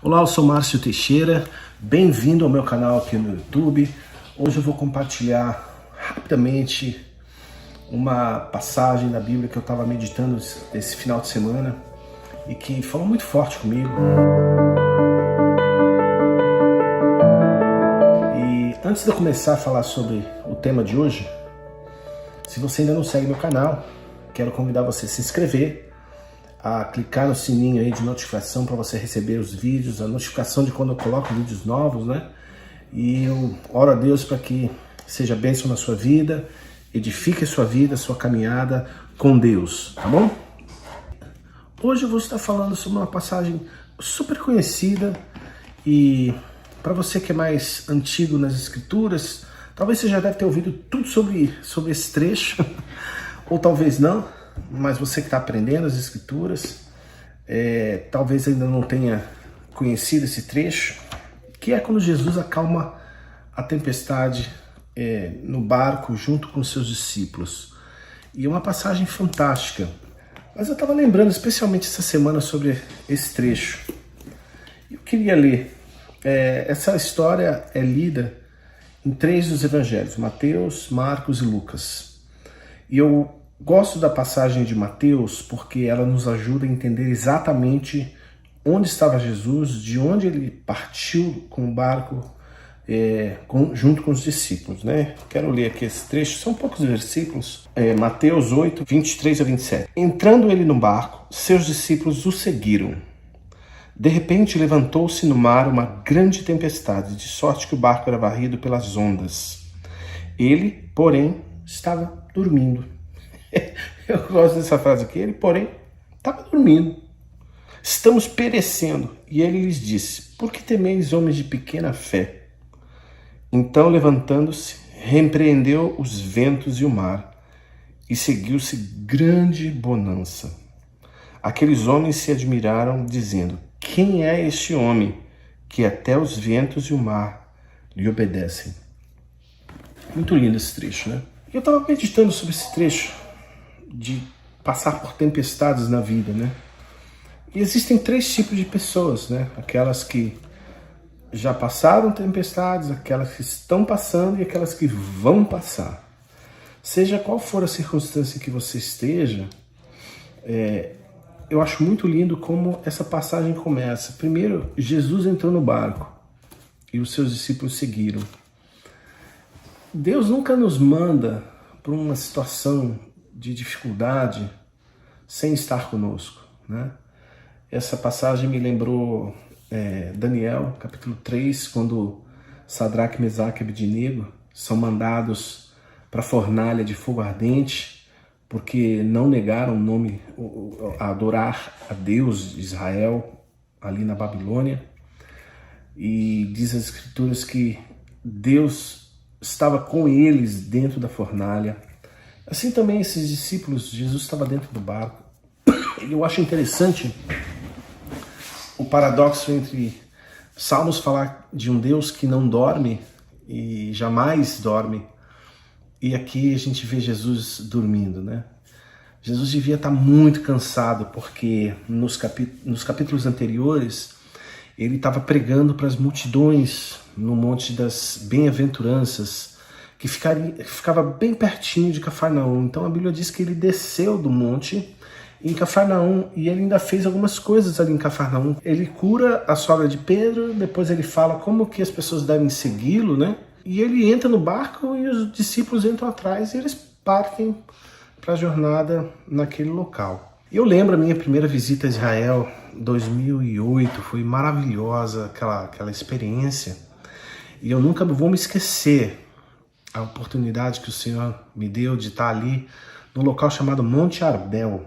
Olá, eu sou Márcio Teixeira, bem-vindo ao meu canal aqui no YouTube. Hoje eu vou compartilhar rapidamente uma passagem da Bíblia que eu estava meditando esse final de semana e que falou muito forte comigo. E antes de eu começar a falar sobre o tema de hoje, se você ainda não segue meu canal, quero convidar você a se inscrever, a clicar no sininho aí de notificação para você receber os vídeos, a notificação de quando eu coloco vídeos novos, né? E eu oro a Deus para que seja bênção na sua vida, edifique a sua vida, a sua caminhada com Deus, tá bom? Hoje eu vou estar falando sobre uma passagem super conhecida e para você que é mais antigo nas escrituras, talvez você já deve ter ouvido tudo sobre esse trecho, ou talvez não. Mas você que está aprendendo as escrituras, talvez ainda não tenha conhecido esse trecho, que é quando Jesus acalma a tempestade no barco junto com seus discípulos. E é uma passagem fantástica. Mas eu estava lembrando especialmente essa semana sobre esse trecho. Eu queria ler. Essa história é lida em 3 dos evangelhos, Mateus, Marcos e Lucas. E eu gosto da passagem de Mateus porque ela nos ajuda a entender exatamente onde estava Jesus, de onde ele partiu com o barco junto com os discípulos, né? Quero ler aqui esse trecho, são poucos versículos. Mateus 8, 23 a 27. Entrando ele no barco, seus discípulos o seguiram. De repente levantou-se no mar uma grande tempestade, de sorte que o barco era varrido pelas ondas. Ele, porém, estava dormindo. Eu gosto dessa frase aqui. Ele, porém, estava dormindo. Estamos perecendo. E ele lhes disse: por que temeis, homens de pequena fé? Então, levantando-se, repreendeu os ventos e o mar, e seguiu-se grande bonança. Aqueles homens se admiraram, dizendo: quem é este homem que até os ventos e o mar lhe obedecem? Muito lindo esse trecho, né? Eu estava meditando sobre esse trecho de passar por tempestades na vida, né? E existem 3 tipos de pessoas, né? Aquelas que já passaram tempestades, aquelas que estão passando e aquelas que vão passar. Seja qual for a circunstância que você esteja, eu acho muito lindo como essa passagem começa. Primeiro, Jesus entrou no barco e os seus discípulos seguiram. Deus nunca nos manda para uma situação de dificuldade sem estar conosco, né? Essa passagem me lembrou Daniel, capítulo 3, quando Sadraque, Mesaque e Abednego são mandados para a fornalha de fogo ardente, porque não negaram a adorar a Deus de Israel ali na Babilônia. E diz as escrituras que Deus estava com eles dentro da fornalha. Assim também esses discípulos, Jesus estava dentro do barco. Eu acho interessante o paradoxo entre Salmos falar de um Deus que não dorme e jamais dorme, e aqui a gente vê Jesus dormindo, né? Jesus devia estar muito cansado, porque nos capítulos anteriores ele estava pregando para as multidões no Monte das Bem-aventuranças, que ficava bem pertinho de Cafarnaum. Então a Bíblia diz que ele desceu do monte em Cafarnaum e ele ainda fez algumas coisas ali em Cafarnaum. Ele cura a sogra de Pedro, depois ele fala como que as pessoas devem segui-lo, né? E ele entra no barco e os discípulos entram atrás e eles partem para a jornada naquele local. Eu lembro a minha primeira visita a Israel, 2008, foi maravilhosa aquela experiência. E eu nunca vou me esquecer a oportunidade que o Senhor me deu de estar ali no local chamado Monte Arbel.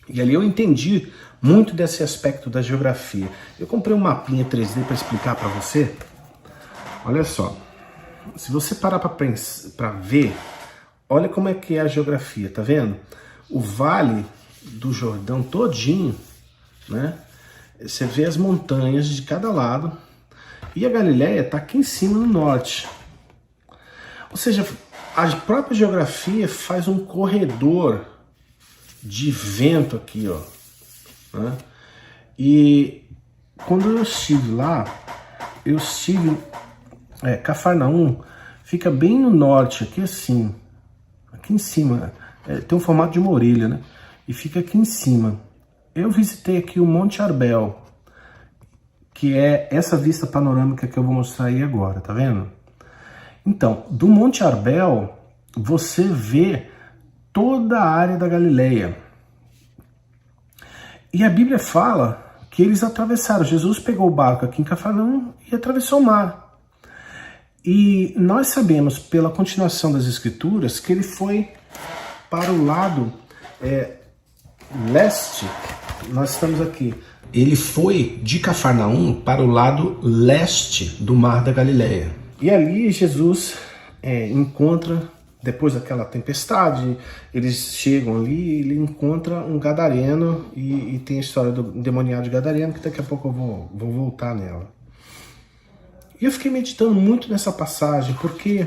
E ali eu entendi muito desse aspecto da geografia. Eu comprei um mapinha 3D para explicar para você. Olha só, se você parar para ver, olha como é que é a geografia, tá vendo? O Vale do Jordão todinho, né? Você vê as montanhas de cada lado e a Galileia está aqui em cima no norte. Ou seja, a própria geografia faz um corredor de vento aqui, ó, né? E Quando eu estive lá, Cafarnaum fica bem no norte, aqui assim, aqui em cima, tem um formato de uma orelha, né? E fica aqui em cima. Eu visitei aqui o Monte Arbel, que é essa vista panorâmica que eu vou mostrar aí agora, tá vendo? Então, do Monte Arbel, você vê toda a área da Galileia. E a Bíblia fala que eles atravessaram. Jesus pegou o barco aqui em Cafarnaum e atravessou o mar. E nós sabemos, pela continuação das Escrituras, que ele foi para o lado leste. Nós estamos aqui. Ele foi de Cafarnaum para o lado leste do Mar da Galileia. E ali Jesus encontra, depois daquela tempestade, eles chegam ali, ele encontra um gadareno e tem a história do endemoniado de gadareno, que daqui a pouco eu vou voltar nela. E eu fiquei meditando muito nessa passagem, porque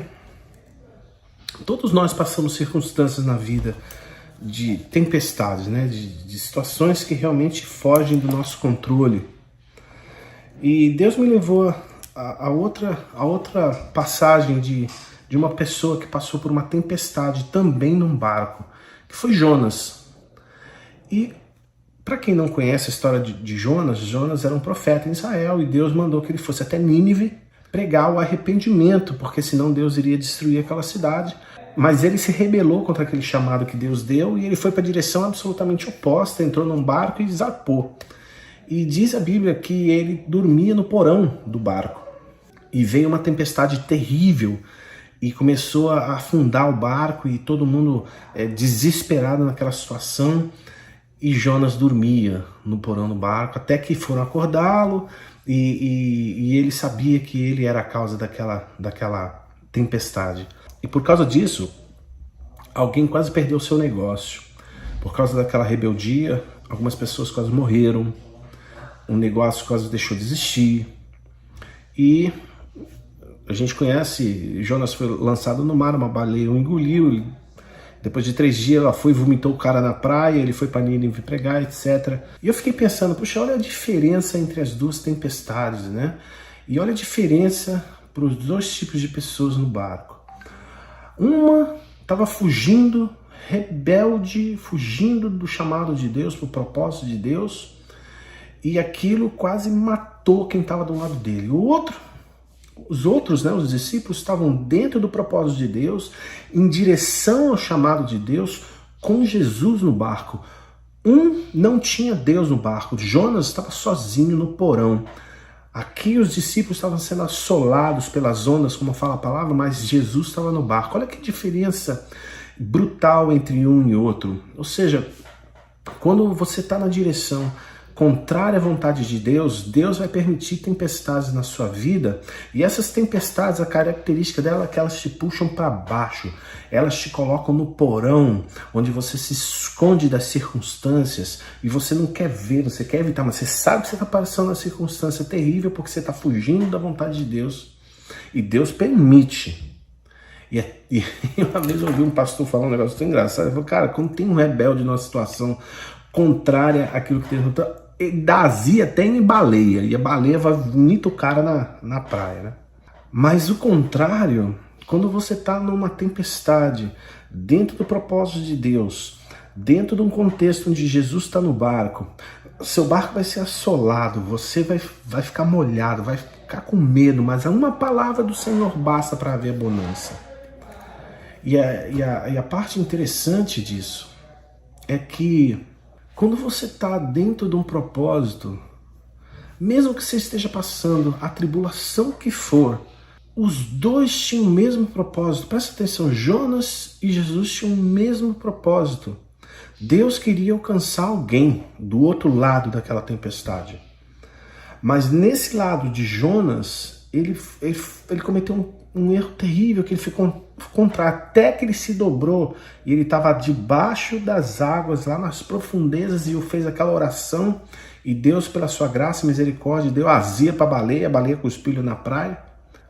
todos nós passamos circunstâncias na vida de tempestades, né? De situações que realmente fogem do nosso controle. E Deus me levou a outra passagem de uma pessoa que passou por uma tempestade também num barco, que foi Jonas. E para quem não conhece a história de Jonas, Jonas era um profeta em Israel e Deus mandou que ele fosse até Nínive pregar o arrependimento, porque senão Deus iria destruir aquela cidade. Mas ele se rebelou contra aquele chamado que Deus deu e ele foi para a direção absolutamente oposta, entrou num barco e zarpou. E diz a Bíblia que ele dormia no porão do barco. E veio uma tempestade terrível e começou a afundar o barco e todo mundo desesperado naquela situação. E Jonas dormia no porão do barco, até que foram acordá-lo e ele sabia que ele era a causa daquela tempestade. E por causa disso, alguém quase perdeu o seu negócio. Por causa daquela rebeldia, algumas pessoas quase morreram, o negócio quase deixou de existir. E a gente conhece, Jonas foi lançado no mar, uma baleia o engoliu. Depois de 3 dias ela foi e vomitou o cara na praia, ele foi para Nínive pregar, etc. E eu fiquei pensando, puxa, olha a diferença entre as duas tempestades, né? E olha a diferença para os dois tipos de pessoas no barco. Uma estava fugindo, rebelde, fugindo do chamado de Deus, pro propósito de Deus, e aquilo quase matou quem estava do lado dele. Os outros, né, os discípulos, estavam dentro do propósito de Deus, em direção ao chamado de Deus, com Jesus no barco. Um não tinha Deus no barco, Jonas estava sozinho no porão. Aqui os discípulos estavam sendo assolados pelas ondas, como fala a palavra, mas Jesus estava no barco. Olha que diferença brutal entre um e outro. Ou seja, quando você está na direção contrária à vontade de Deus, Deus vai permitir tempestades na sua vida, e essas tempestades, a característica dela é que elas te puxam para baixo, elas te colocam no porão, onde você se esconde das circunstâncias, e você não quer ver, você quer evitar, mas você sabe que você está passando uma circunstância terrível, porque você está fugindo da vontade de Deus, e Deus permite. E uma vez eu ouvi um pastor falar um negócio tão engraçado, ele falou, cara, quando tem um rebelde numa situação contrária àquilo que Deus está, da azia até em baleia, e a baleia vai vomita o cara na praia, né? Mas o contrário, quando você está numa tempestade, dentro do propósito de Deus, dentro de um contexto onde Jesus está no barco, seu barco vai ser assolado, você vai ficar molhado, vai ficar com medo, mas uma palavra do Senhor basta para haver bonança. E a parte interessante disso é que quando você está dentro de um propósito, mesmo que você esteja passando a tribulação que for, os dois tinham o mesmo propósito. Presta atenção, Jonas e Jesus tinham o mesmo propósito. Deus queria alcançar alguém do outro lado daquela tempestade. Mas nesse lado de Jonas, ele cometeu um erro terrível, que ele ficou contrário, até que ele se dobrou e ele estava debaixo das águas, lá nas profundezas, e fez aquela oração, e Deus, pela sua graça e misericórdia, deu azia para a baleia cuspiu na praia.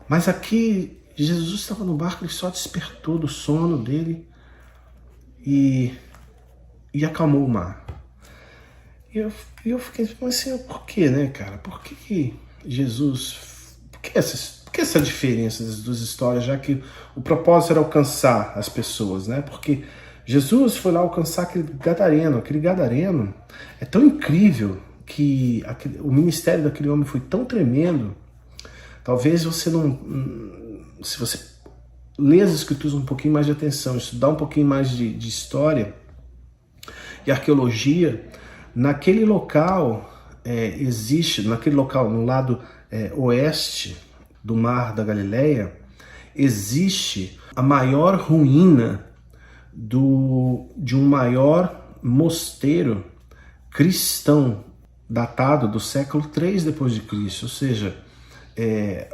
Mas aqui, Jesus estava no barco, ele só despertou do sono dele e acalmou o mar. E eu fiquei tipo assim, por que, né, cara? Por que Jesus... Por que essa diferença das duas histórias, já que o propósito era alcançar as pessoas, né? Porque Jesus foi lá alcançar aquele gadareno. Aquele gadareno é tão incrível que o ministério daquele homem foi tão tremendo. Talvez você não... Se você ler as escrituras um pouquinho mais de atenção, estudar um pouquinho mais de história e arqueologia, naquele local existe, naquele local, no lado oeste do Mar da Galileia, existe a maior ruína de um maior mosteiro cristão datado do século 3 depois de Cristo. Ou seja,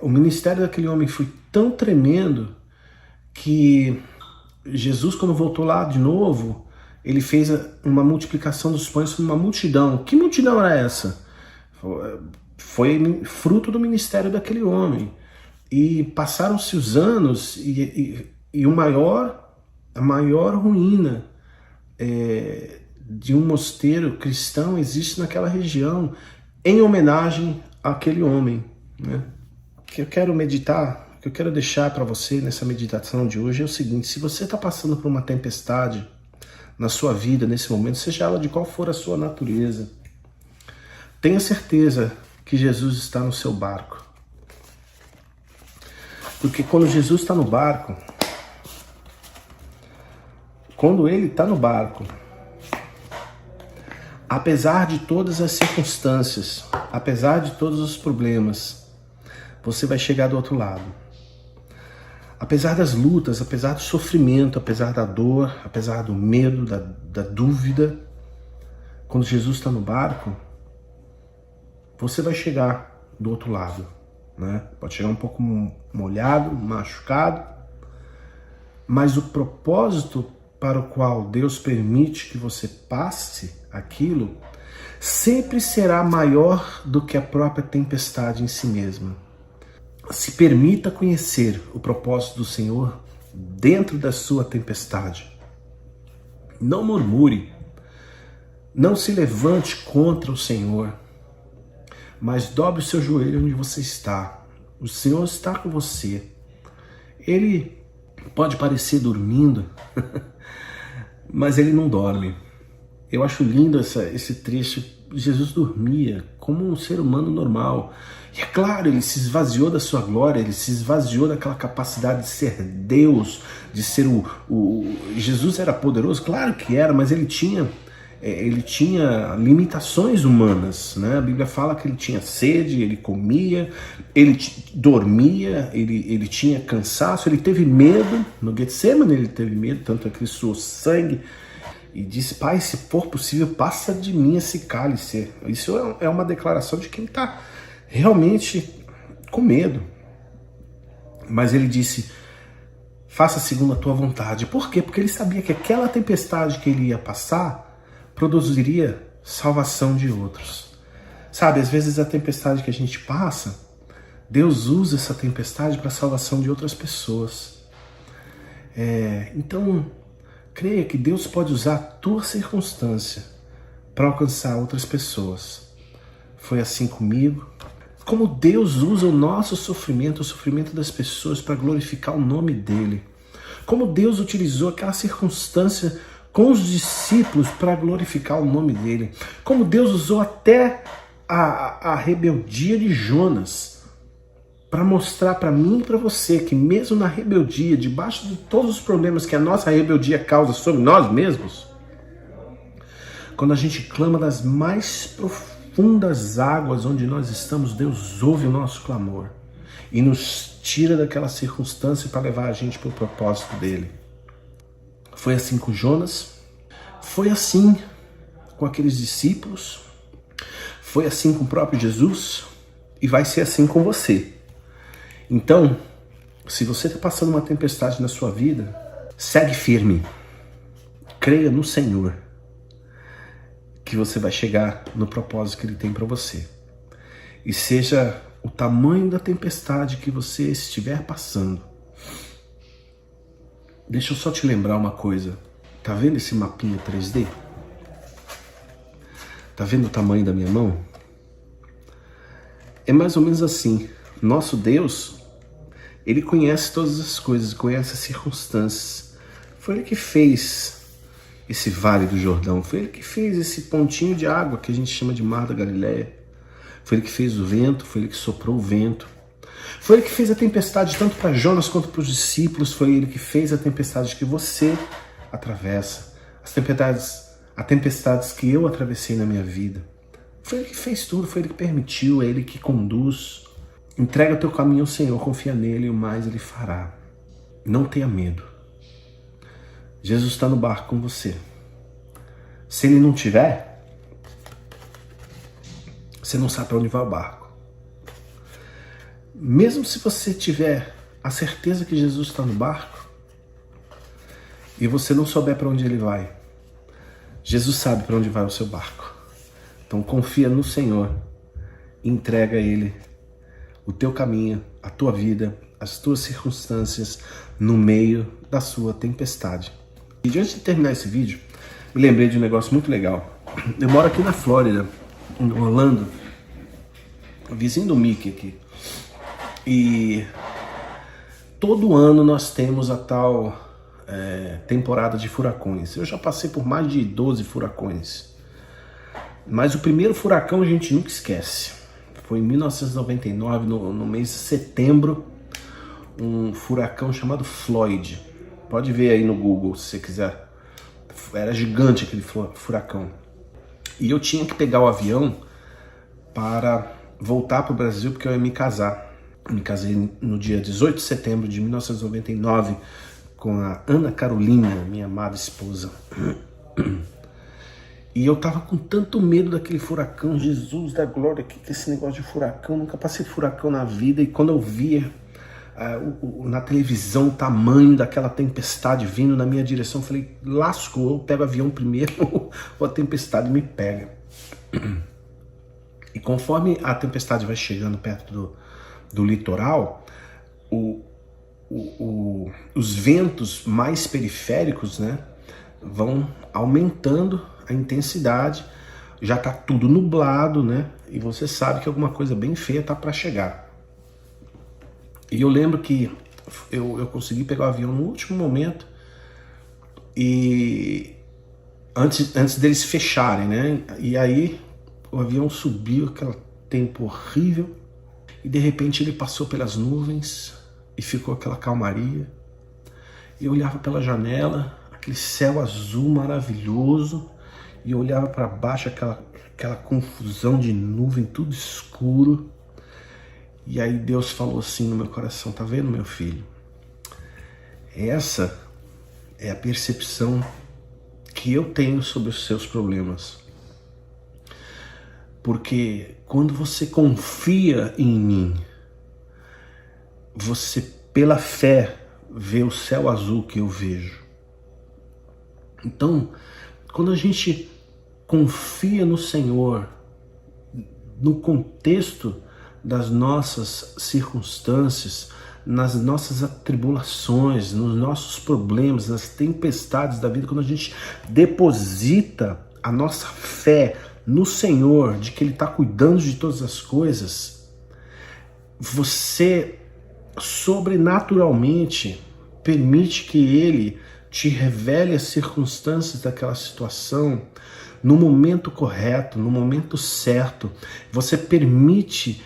o ministério daquele homem foi tão tremendo que Jesus, quando voltou lá de novo, ele fez uma multiplicação dos pães sobre uma multidão. Que multidão era essa? Foi fruto do ministério daquele homem. E passaram-se os anos e a maior ruína de um mosteiro cristão existe naquela região, em homenagem àquele homem, né? O que eu quero meditar, o que eu quero deixar para você nessa meditação de hoje é o seguinte: se você está passando por uma tempestade na sua vida nesse momento, seja ela de qual for a sua natureza, tenha certeza que Jesus está no seu barco. Porque quando Jesus está no barco, quando ele está no barco, apesar de todas as circunstâncias, apesar de todos os problemas, você vai chegar do outro lado. Apesar das lutas, apesar do sofrimento, apesar da dor, apesar do medo, da dúvida, quando Jesus está no barco, você vai chegar do outro lado, né? Pode chegar um pouco molhado, machucado, mas o propósito para o qual Deus permite que você passe aquilo sempre será maior do que a própria tempestade em si mesma. Se permita conhecer o propósito do Senhor dentro da sua tempestade. Não murmure, não se levante contra o Senhor, mas dobre o seu joelho onde você está. O Senhor está com você. Ele pode parecer dormindo, mas ele não dorme. Eu acho lindo esse trecho. Jesus dormia como um ser humano normal. E é claro, ele se esvaziou da sua glória, ele se esvaziou daquela capacidade de ser Deus, de ser Jesus era poderoso, claro que era, mas ele tinha limitações humanas, né? A Bíblia fala que ele tinha sede, ele comia, ele dormia, ele tinha cansaço, ele teve medo. No Getsemane ele teve medo, tanto é que ele suou sangue e disse: Pai, se for possível, passa de mim esse cálice. Isso é uma declaração de quem está realmente com medo. Mas ele disse: faça segundo a tua vontade. Por quê? Porque ele sabia que aquela tempestade que ele ia passar produziria salvação de outros. Sabe, às vezes a tempestade que a gente passa, Deus usa essa tempestade para a salvação de outras pessoas. Então, creia que Deus pode usar a tua circunstância para alcançar outras pessoas. Foi assim comigo. Como Deus usa o nosso sofrimento, o sofrimento das pessoas, para glorificar o nome dele. Como Deus utilizou aquela circunstância com os discípulos para glorificar o nome dele. Como Deus usou até a rebeldia de Jonas para mostrar para mim e para você que mesmo na rebeldia, debaixo de todos os problemas que a nossa rebeldia causa sobre nós mesmos, quando a gente clama das mais profundas águas onde nós estamos, Deus ouve o nosso clamor e nos tira daquela circunstância para levar a gente para o propósito dele. Foi assim com Jonas, foi assim com aqueles discípulos, foi assim com o próprio Jesus e vai ser assim com você. Então, se você está passando uma tempestade na sua vida, segue firme, creia no Senhor, que você vai chegar no propósito que Ele tem para você. E seja o tamanho da tempestade que você estiver passando, deixa eu só te lembrar uma coisa. Tá vendo esse mapinha 3D? Tá vendo o tamanho da minha mão? É mais ou menos assim. Nosso Deus, Ele conhece todas as coisas, conhece as circunstâncias. Foi Ele que fez esse Vale do Jordão. Foi Ele que fez esse pontinho de água que a gente chama de Mar da Galileia. Foi Ele que fez o vento, foi Ele que soprou o vento. Foi Ele que fez a tempestade tanto para Jonas quanto para os discípulos. Foi Ele que fez a tempestade que você atravessa. As tempestades que eu atravessei na minha vida. Foi Ele que fez tudo, foi Ele que permitiu, é Ele que conduz. Entrega o teu caminho ao Senhor, confia nele e o mais Ele fará. Não tenha medo. Jesus está no barco com você. Se Ele não tiver, você não sabe para onde vai o barco. Mesmo se você tiver a certeza que Jesus está no barco e você não souber para onde Ele vai, Jesus sabe para onde vai o seu barco. Então confia no Senhor, entrega a Ele o teu caminho, a tua vida, as tuas circunstâncias no meio da sua tempestade. E antes de terminar esse vídeo, me lembrei de um negócio muito legal. Eu moro aqui na Flórida, em Orlando, vizinho do Mickey aqui. E todo ano nós temos a tal temporada de furacões. Eu já passei por mais de 12 furacões. Mas o primeiro furacão a gente nunca esquece. Foi em 1999, no mês de setembro, um furacão chamado Floyd. Pode ver aí no Google se você quiser. Era gigante aquele furacão. E eu tinha que pegar o avião para voltar para o Brasil porque eu ia me casar. Me casei no dia 18 de setembro de 1999 com a Ana Carolina, minha amada esposa. E eu tava com tanto medo daquele furacão, Jesus da glória, que esse negócio de furacão, nunca passei furacão na vida. E quando eu via na televisão o tamanho daquela tempestade vindo na minha direção, eu falei, lascou, eu pego o avião primeiro ou a tempestade me pega. E conforme a tempestade vai chegando perto do litoral, os ventos mais periféricos, né, vão aumentando a intensidade, já tá tudo nublado, né, e você sabe que alguma coisa bem feia tá para chegar. E eu lembro que eu consegui pegar o avião no último momento, e antes deles fecharem, né, e aí o avião subiu, aquele tempo horrível, e de repente ele passou pelas nuvens e ficou aquela calmaria. E eu olhava pela janela, aquele céu azul maravilhoso, e eu olhava para baixo, aquela confusão de nuvem, tudo escuro. E aí Deus falou assim no meu coração, tá vendo, meu filho? Essa é a percepção que eu tenho sobre os seus problemas. Porque quando você confia em mim, você pela fé vê o céu azul que eu vejo. Então, quando a gente confia no Senhor, no contexto das nossas circunstâncias, nas nossas atribulações, nos nossos problemas, nas tempestades da vida, quando a gente deposita a nossa fé no Senhor, de que Ele está cuidando de todas as coisas, você sobrenaturalmente permite que Ele te revele as circunstâncias daquela situação no momento correto, no momento certo. Você permite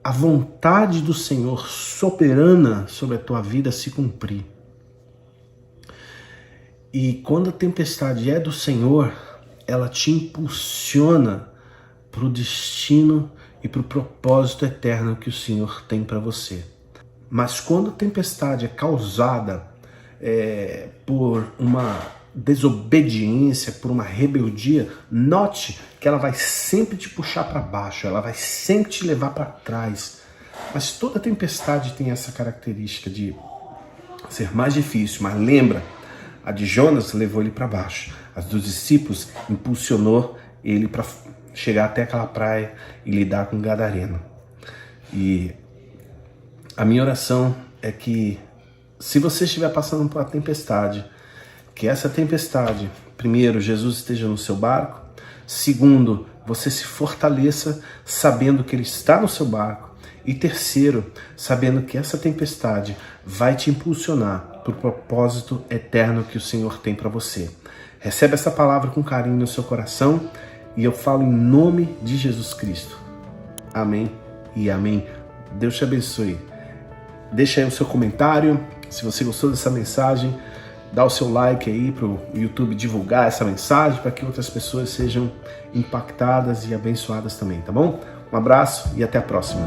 a vontade do Senhor soberana sobre a tua vida se cumprir. E quando a tempestade é do Senhor, ela te impulsiona para o destino e para o propósito eterno que o Senhor tem para você. Mas quando a tempestade é causada por uma desobediência, por uma rebeldia, note que ela vai sempre te puxar para baixo, ela vai sempre te levar para trás. Mas toda tempestade tem essa característica de ser mais difícil. Mas lembra, a de Jonas levou ele para baixo, a dos discípulos impulsionou ele para chegar até aquela praia e lidar com Gadareno. E a minha oração é que, se você estiver passando por uma tempestade, que essa tempestade, primeiro, Jesus esteja no seu barco, Segundo, você se fortaleça sabendo que Ele está no seu barco. E terceiro, sabendo que essa tempestade vai te impulsionar para o propósito eterno que o Senhor tem para você. Recebe essa palavra com carinho no seu coração e eu falo em nome de Jesus Cristo. Amém e amém. Deus te abençoe. Deixa aí o seu comentário. Se você gostou dessa mensagem, dá o seu like aí para o YouTube divulgar essa mensagem para que outras pessoas sejam impactadas e abençoadas também, tá bom? Um abraço e até a próxima.